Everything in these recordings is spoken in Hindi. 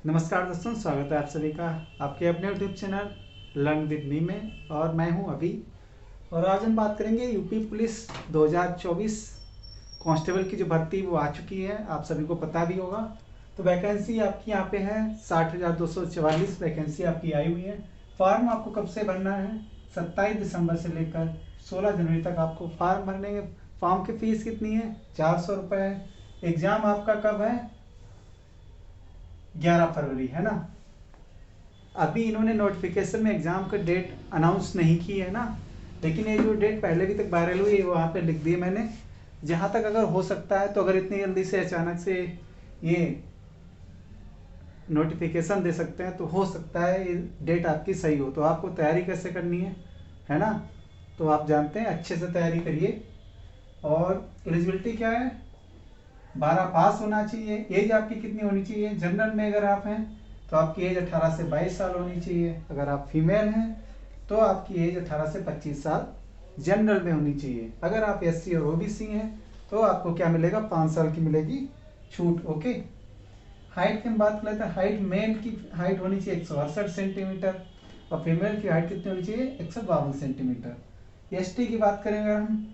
नमस्कार दोस्तों, स्वागत है आप सभी का आपके अपने YouTube channel learn with me में। और मैं हूं अभी। और आज हम बात करेंगे यूपी पुलिस 2024 कांस्टेबल की जो भर्ती वो आ चुकी है, आप सभी को पता भी होगा। तो वैकेंसी आपकी यहाँ पे है 60,244 वैकेंसी आपकी आई हुई है। फॉर्म आपको कब से भरना है? 27 दिसंबर से लेकर 16 जनवरी तक आपको फॉर्म भरने के। फॉर्म की फीस कितनी है? 400 रुपये है। एग्ज़ाम आपका कब है? 11 फरवरी, है ना। अभी इन्होंने नोटिफिकेशन में एग्जाम का डेट अनाउंस नहीं की है ना, लेकिन ये जो डेट पहले भी तक वायरल हुई है वहाँ पे लिख दी है मैंने। जहाँ तक अगर हो सकता है तो अगर इतनी जल्दी से अचानक से ये नोटिफिकेशन दे सकते हैं तो हो सकता है ये डेट आपकी सही हो। तो आपको तैयारी कैसे करनी है ना। तो आप जानते हैं, अच्छे से तैयारी करिए। और एलिजिबिलिटी क्या है? 12 पास होना चाहिए। एज आपकी कितनी होनी चाहिए? जनरल में अगर आप हैं तो आपकी एज 18 से 22 साल होनी चाहिए। अगर आप फीमेल हैं तो आपकी एज 18 से 25 साल जनरल में होनी चाहिए। अगर आप एससी और ओबीसी हैं तो आपको क्या मिलेगा? 5 साल की मिलेगी छूट। ओके। हाइट की हम बात कर लेते हैं। हाइट मेल की हाइट होनी चाहिए 168 सेंटीमीटर और फीमेल की हाइट कितनी होनी चाहिए? 152 सेंटीमीटर। एसटी की बात करेंगे हम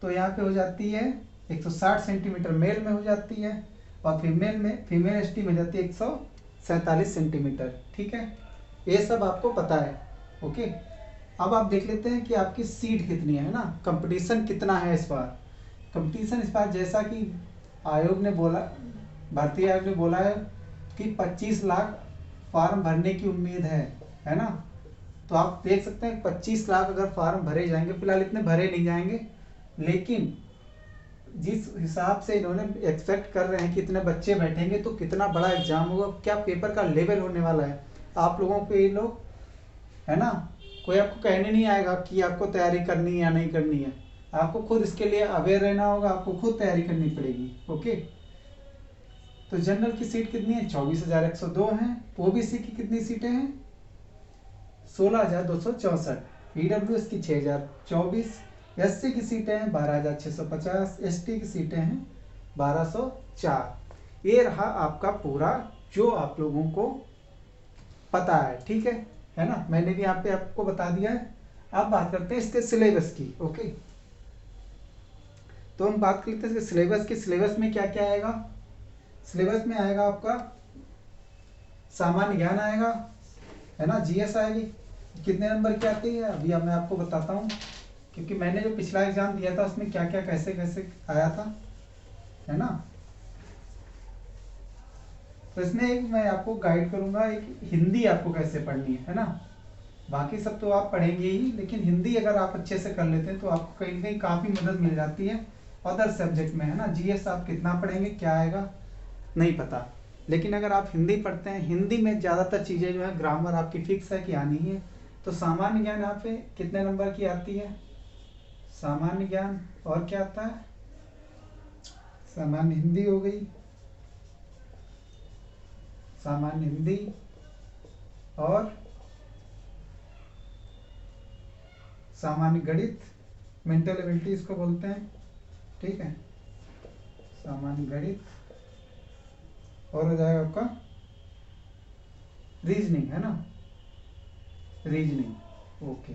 तो यहाँ पे हो जाती है 160 सेंटीमीटर मेल में हो जाती है और फीमेल एसटी में जाती है 147 सेंटीमीटर। ठीक है, ये सब आपको पता है। ओके। अब आप देख लेते हैं कि आपकी सीट कितनी है ना, कंपटीशन कितना है इस बार। कंपटीशन इस बार जैसा कि आयोग ने बोला, भारतीय आयोग ने बोला है कि 25 लाख फॉर्म भरने की उम्मीद है ना। तो आप देख सकते हैं 25 लाख अगर फॉर्म भरे जाएंगे, फिलहाल इतने भरे नहीं जाएंगे, लेकिन जिस हिसाब से इन्होंने एक्सपेक्ट कर रहे हैं कि इतने बच्चे बैठेंगे तो कितना बड़ा एग्जाम होगा, क्या पेपर का लेवल होने वाला है। आप लोगों पे ये लोग, है ना, कोई आपको कहने नहीं आएगा कि आपको तैयारी करनी है या नहीं करनी है। आपको खुद इसके लिए अवेयर रहना होगा, आपको खुद तैयारी करनी पड़ेगी। ओके। तो जनरल की सीट कितनी है? 24,102 है। ओबीसी की कितनी सीटें हैं? 16,264। ईडब्ल्यूएस की 6,024। एससी की सीटें हैं 12,650। एसटी की सीटें हैं 1,204। ये रहा आपका पूरा जो आप लोगों को पता है। ठीक है ना। मैंने भी यहाँ पे आपको बता दिया है। अब बात करते हैं इसके सिलेबस की। ओके। तो हम बात करते हैं सिलेबस की। सिलेबस में क्या क्या आएगा? सिलेबस में आएगा आपका सामान्य ज्ञान आएगा, है ना। जीएस आएगी। कितने नंबर की आती है अभी अब मैं आपको बताता हूँ, क्योंकि मैंने जो पिछला एग्जाम दिया था उसमें क्या क्या कैसे कैसे आया था, है ना। तो इसमें एक मैं आपको गाइड करूंगा, एक हिंदी आपको कैसे पढ़नी है ना। बाकी सब तो आप पढ़ेंगे ही, लेकिन हिंदी अगर आप अच्छे से कर लेते हैं तो आपको कहीं कहीं काफ़ी मदद मिल जाती है अदर सब्जेक्ट में, है ना। जीएस आप कितना पढ़ेंगे क्या आएगा नहीं पता, लेकिन अगर आप हिंदी पढ़ते हैं, हिंदी में ज़्यादातर चीज़ें जो है ग्रामर आपकी फिक्स है कि आनी ही है। तो सामान्य ज्ञान यहाँ पे कितने नंबर की आती है? सामान्य ज्ञान और क्या आता है? सामान्य हिंदी हो गई, सामान्य हिंदी और सामान्य गणित, मेंटल एबिलिटी इसको बोलते हैं। ठीक है, सामान्य गणित और हो जाएगा आपका रीजनिंग, है ना, रीजनिंग। ओके,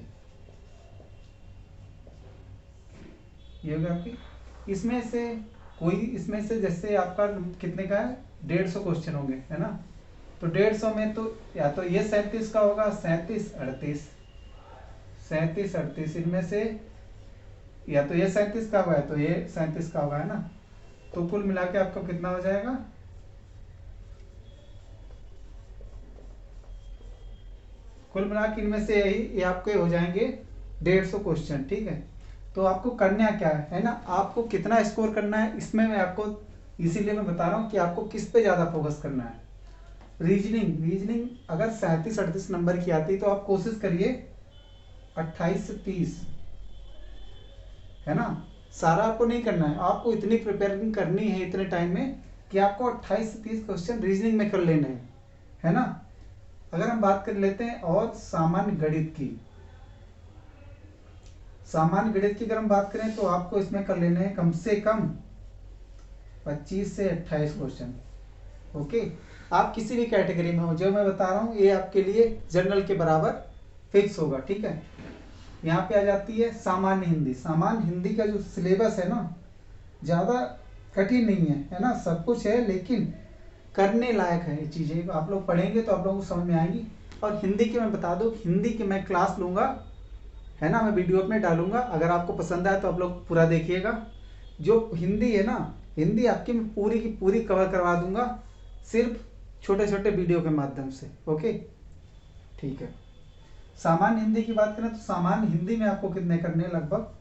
ये हो गया आपकी। इसमें से जैसे आपका कितने का है? 150 क्वेश्चन होंगे, है ना। तो 150 में तो या तो ये 37 का होगा, 37 38, 37 38 इनमें से या तो ये 37 का होगा या तो ये 37 का होगा, है ना। तो कुल मिला के आपका कितना हो जाएगा? कुल मिला के इनमें से ये आपके हो जाएंगे 150 क्वेश्चन। ठीक है। तो आपको करना क्या है ना, आपको कितना स्कोर करना है इसमें मैं आपको इसीलिए मैं बता रहा हूँ कि आपको किस पे ज़्यादा फोकस करना है। रीजनिंग अगर 37 38 नंबर की आती है तो आप कोशिश करिए 28 से 30, है ना। सारा आपको नहीं करना है, आपको इतनी प्रिपेयरिंग करनी है इतने टाइम में कि आपको 28 से 30 क्वेश्चन रीजनिंग में कर लेने हैं, है ना। अगर हम बात कर लेते हैं और सामान्य गणित की, अगर हम बात करें तो आपको इसमें कर लेने हैं कम से कम 25 से 28 क्वेश्चन। ओके, आप किसी भी कैटेगरी में हो, जो मैं बता रहा हूँ ये आपके लिए जनरल के बराबर फिक्स होगा। ठीक है, यहाँ पे आ जाती है सामान्य हिंदी। सामान्य हिंदी का जो सिलेबस है ना, ज़्यादा कठिन नहीं है ना, सब कुछ है लेकिन करने लायक है। ये चीज़ें आप लोग पढ़ेंगे तो आप लोगों को समझ में आएंगी। और हिंदी की मैं बता दूँ, हिंदी की मैं क्लास लूँगा, है ना, मैं वीडियो में डालूंगा, अगर आपको पसंद आए तो आप लोग पूरा देखिएगा। जो हिंदी है ना, हिंदी आपकी मैं पूरी की पूरी कवर करवा दूंगा, सिर्फ छोटे छोटे वीडियो के माध्यम से। ओके, ठीक है। सामान्य हिंदी की बात करें तो सामान्य हिंदी में आपको कितने करने हैं, लगभग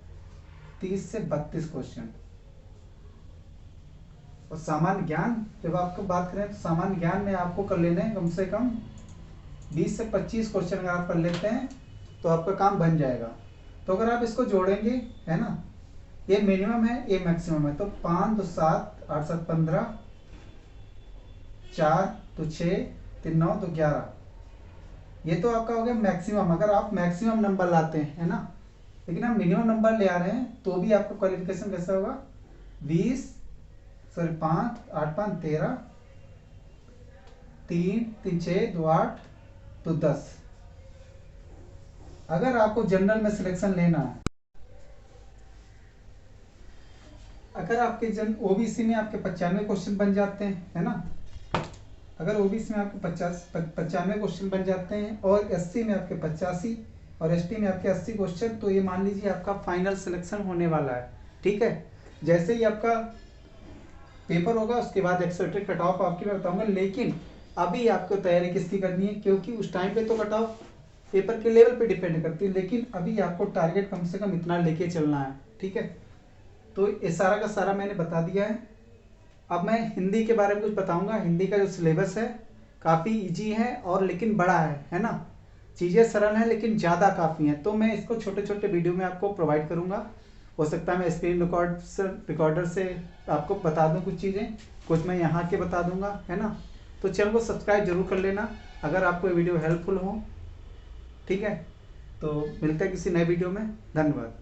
30 से 32 क्वेश्चन। और सामान्य ज्ञान जब आपको बात करें तो सामान्य ज्ञान में आपको कर लेने हैं कम से कम 20 से 25 क्वेश्चन। अगर आप कर लेते हैं तो आपका काम बन जाएगा। तो अगर आप इसको जोड़ेंगे, है ना, ये मिनिमम है, ये मैक्सिमम है, तो 5 2 7 8 7 15, 4 2 6 3 9 2 11, ये तो आपका हो गया मैक्सिमम। अगर आप मैक्सिमम नंबर लाते हैं, है ना, लेकिन आप मिनिमम नंबर ले आ रहे हैं तो भी आपका क्वालिफिकेशन कैसा होगा, 5 8 5 13, 3 3 6 2 8 2 10। अगर आपको जनरल में सिलेक्शन लेना है, अगर आपके ओबीसी में आपके 95 क्वेश्चन बन जाते हैं, है ना, अगर ओबीसी में आपके 95 क्वेश्चन बन जाते हैं और एससी में आपके 85 और एसटी में आपके 80 क्वेश्चन, तो ये मान लीजिए आपका फाइनल सिलेक्शन होने वाला है। ठीक है, जैसे ही आपका पेपर होगा उसके बाद एक्सेप्टेड कट ऑफ आपकी मैं बताऊंगा, लेकिन अभी आपको तैयारी किसकी करनी है, क्योंकि उस टाइम पे तो कट ऑफ पेपर के लेवल पे डिपेंड करती है, लेकिन अभी आपको टारगेट कम से कम इतना लेके चलना है। ठीक है, तो ये सारा का सारा मैंने बता दिया है। अब मैं हिंदी के बारे में कुछ बताऊंगा। हिंदी का जो सिलेबस है काफ़ी इजी है और लेकिन बड़ा है ना, चीज़ें सरल हैं लेकिन ज़्यादा काफ़ी हैं। तो मैं इसको छोटे छोटे वीडियो में आपको प्रोवाइड करूंगा। हो सकता है मैं स्क्रीन रिकॉर्डर से आपको बता दूं कुछ चीज़ें, कुछ मैं यहाँ के बता दूंगा, है ना। तो चैनल को सब्सक्राइब जरूर कर लेना अगर आपको ये वीडियो हेल्पफुल हो। ठीक है, तो मिलते हैं किसी नए वीडियो में। धन्यवाद।